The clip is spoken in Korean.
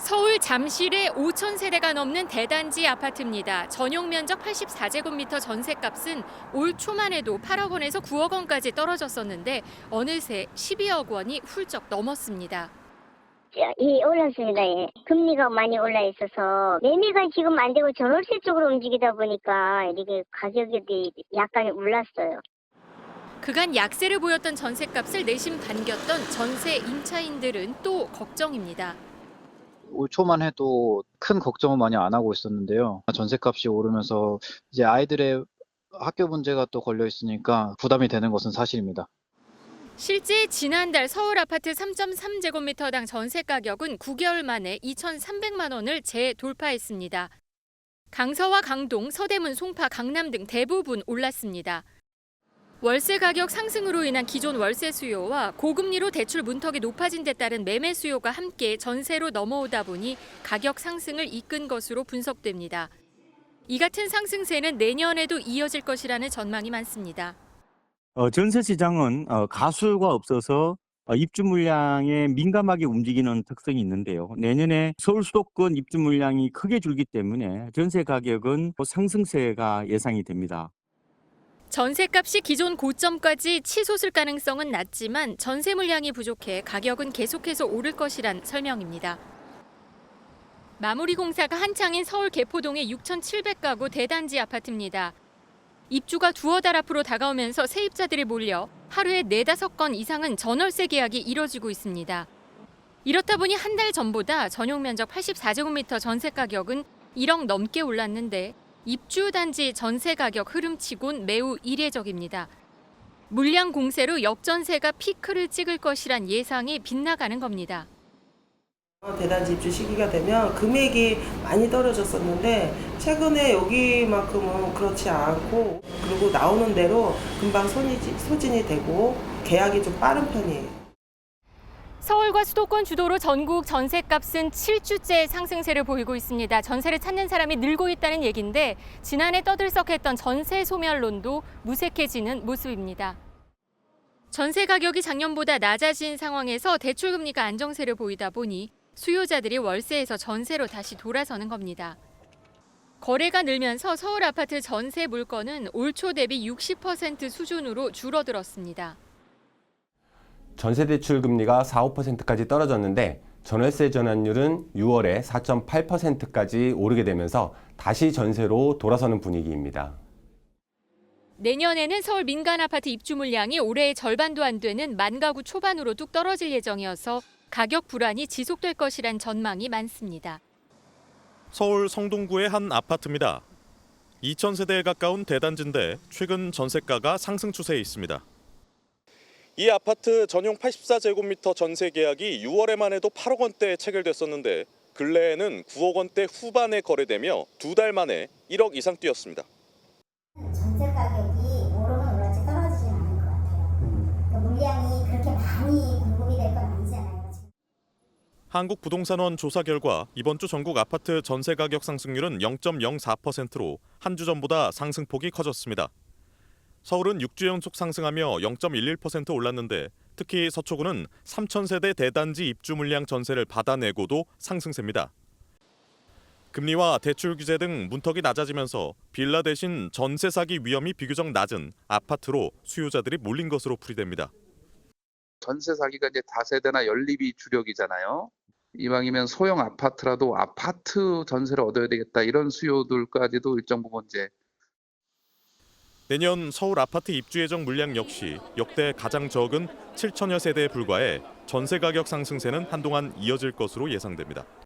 서울 잠실의 5천 세대가 넘는 대단지 아파트입니다. 전용 면적 84제곱미터 전셋값은 올 초만 해도 8억 원에서 9억 원까지 떨어졌었는데 어느새 12억 원이 훌쩍 넘었습니다. 올랐습니다. 예. 금리가 많이 올라 있어서 매매가 지금 안 되고 전월세 쪽으로 움직이다 보니까 이렇게 가격이 약간 올랐어요. 그간 약세를 보였던 전셋값을 내심 반겼던 전세 임차인들은 또 걱정입니다. 올 초만 해도 큰 걱정은 많이 안 하고 있었는데요. 전셋값이 오르면서 이제 아이들의 학교 문제가 또 걸려 있으니까 부담이 되는 것은 사실입니다. 실제 지난달 서울 아파트 3.3제곱미터당 전세 가격은 9개월 만에 2,300만 원을 재돌파했습니다. 강서와 강동, 서대문, 송파, 강남 등 대부분 올랐습니다. 월세 가격 상승으로 인한 기존 월세 수요와 고금리로 대출 문턱이 높아진 데 따른 매매 수요가 함께 전세로 넘어오다 보니 가격 상승을 이끈 것으로 분석됩니다. 이 같은 상승세는 내년에도 이어질 것이라는 전망이 많습니다. 전세 시장은 가수가 없어서 입주 물량에 민감하게 움직이는 특성이 있는데요. 내년에 서울 수도권 입주 물량이 크게 줄기 때문에 전세 가격은 상승세가 예상이 됩니다. 전세값이 기존 고점까지 치솟을 가능성은 낮지만 전세 물량이 부족해 가격은 계속해서 오를 것이란 설명입니다. 마무리 공사가 한창인 서울 개포동의 6,700가구 대단지 아파트입니다. 입주가 두어 달 앞으로 다가오면서 세입자들이 몰려 하루에 4-5건 이상은 전월세 계약이 이뤄지고 있습니다. 이렇다 보니 한 달 전보다 전용 면적 84제곱미터 전세 가격은 1억 넘게 올랐는데 입주 단지 전세 가격 흐름치곤 매우 이례적입니다. 물량 공세로 역전세가 피크를 찍을 것이란 예상이 빗나가는 겁니다. 대단지 입주 시기가 되면 금액이 많이 떨어졌었는데 최근에 여기만큼은 그렇지 않고 그리고 나오는 대로 금방 소진이 되고 계약이 좀 빠른 편이에요. 서울과 수도권 주도로 전국 전셋값은 7주째 상승세를 보이고 있습니다. 전세를 찾는 사람이 늘고 있다는 얘기인데 지난해 떠들썩했던 전세 소멸론도 무색해지는 모습입니다. 전세 가격이 작년보다 낮아진 상황에서 대출 금리가 안정세를 보이다 보니 수요자들이 월세에서 전세로 다시 돌아서는 겁니다. 거래가 늘면서 서울 아파트 전세 물건은 올 초 대비 60% 수준으로 줄어들었습니다. 전세대출 금리가 4~5%까지 떨어졌는데 전월세 전환율은 6월에 4.8%까지 오르게 되면서 다시 전세로 돌아서는 분위기입니다. 내년에는 서울 민간 아파트 입주 물량이 올해의 절반도 안 되는 만 가구 초반으로 뚝 떨어질 예정이어서 가격 불안이 지속될 것이란 전망이 많습니다. 서울 성동구의 한 아파트입니다. 2,000세대에 가까운 대단지인데 최근 전세가가 상승 추세에 있습니다. 이 아파트 전용 84제곱미터 전세 계약이 6월에만 해도 8억 원대에 체결됐었는데 근래에는 9억 원대 후반에 거래되며 2달 만에 1억 이상 뛰었습니다. 전세 가격이 오르면 올랐지 떨어지진 않을 것 같아요. 물량이 그렇게 많이 공급이 될 건 아니잖아요. 한국부동산원 조사 결과 이번 주 전국 아파트 전세 가격 상승률은 0.04%로 한 주 전보다 상승폭이 커졌습니다. 서울은 6주 연속 상승하며 0.11% 올랐는데 특히 서초구는 3,000세대 대단지 입주 물량 전세를 받아내고도 상승세입니다. 금리와 대출 규제 등 문턱이 낮아지면서 빌라 대신 전세 사기 위험이 비교적 낮은 아파트로 수요자들이 몰린 것으로 풀이됩니다. 전세 사기가 이제 다세대나 연립이 주력이잖아요. 이왕이면 소형 아파트라도 아파트 전세를 얻어야 되겠다 이런 수요들까지도 일정 부분 이제 내년 서울 아파트 입주 예정 물량 역시 역대 가장 적은 7천여 세대에 불과해 전세 가격 상승세는 한동안 이어질 것으로 예상됩니다.